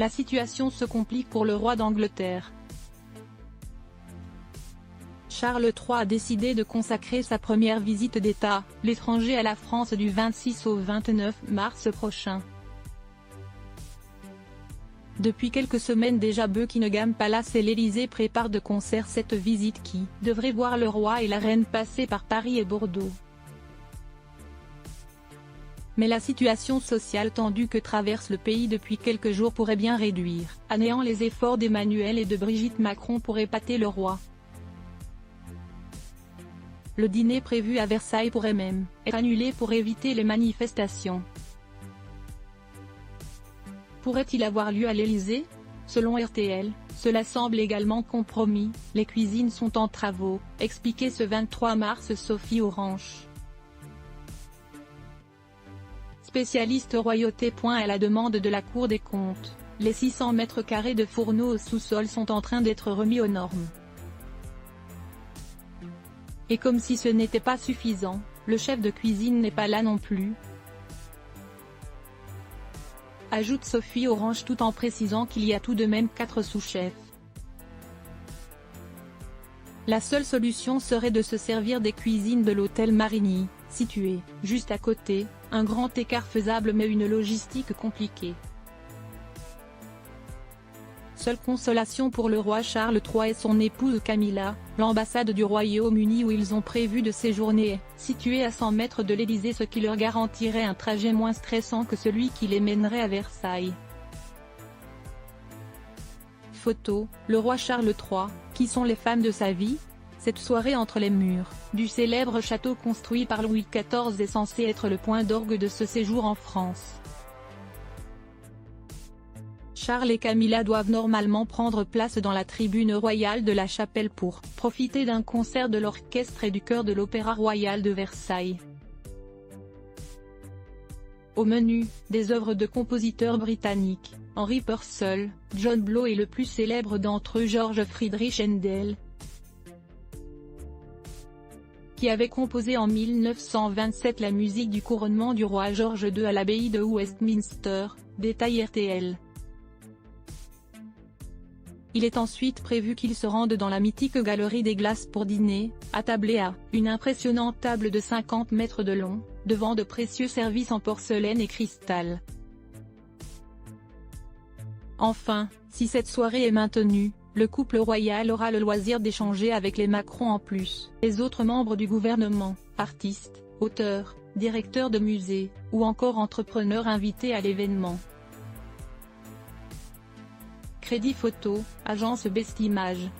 la situation se complique pour le roi d'Angleterre. Charles III a décidé de consacrer sa première visite d'État, l'étranger à la France du 26 au 29 mars prochain. Depuis quelques semaines déjà, Buckingham Palace et l'Élysée préparent de concert cette visite qui devrait voir le roi et la reine passer par Paris et Bordeaux. Mais la situation sociale tendue que traverse le pays depuis quelques jours pourrait bien réduire à néant les efforts d'Emmanuel et de Brigitte Macron pour épater le roi. Le dîner prévu à Versailles pourrait même être annulé pour éviter les manifestations. Pourrait-il avoir lieu à l'Élysée? Selon RTL, cela semble également compromis, les cuisines sont en travaux, expliquait ce 23 mars Sophie Orange. Spécialiste royauté. À la demande de la Cour des comptes, les 600 mètres carrés de fourneaux au sous-sol sont en train d'être remis aux normes. Et comme si ce n'était pas suffisant, le chef de cuisine n'est pas là non plus, ajoute Sophie Orange tout en précisant qu'il y a tout de même 4 sous-chefs. La seule solution serait de se servir des cuisines de l'hôtel Marigny, situé juste à côté, un grand écart faisable mais une logistique compliquée. Seule consolation pour le roi Charles III et son épouse Camilla, l'ambassade du Royaume-Uni où ils ont prévu de séjourner est située à 100 mètres de l'Élysée, ce qui leur garantirait un trajet moins stressant que celui qui les mènerait à Versailles. Photo, le roi Charles III, qui sont les femmes de sa vie? Cette soirée entre les murs du célèbre château construit par Louis XIV est censée être le point d'orgue de ce séjour en France. Charles et Camilla doivent normalement prendre place dans la tribune royale de la chapelle pour profiter d'un concert de l'orchestre et du chœur de l'Opéra Royal de Versailles. Au menu, des œuvres de compositeurs britanniques, Henry Purcell, John Blow et le plus célèbre d'entre eux George Friedrich Händel, qui avait composé en 1927 la musique du couronnement du roi George II à l'abbaye de Westminster, détaille RTL. Il est ensuite prévu qu'ils se rendent dans la mythique Galerie des Glaces pour dîner, attablés à une impressionnante table de 50 mètres de long, devant de précieux services en porcelaine et cristal. Enfin, si cette soirée est maintenue, le couple royal aura le loisir d'échanger avec les Macron en plus les autres membres du gouvernement, artistes, auteurs, directeurs de musées, ou encore entrepreneurs invités à l'événement. Crédit photo, agence Best Images.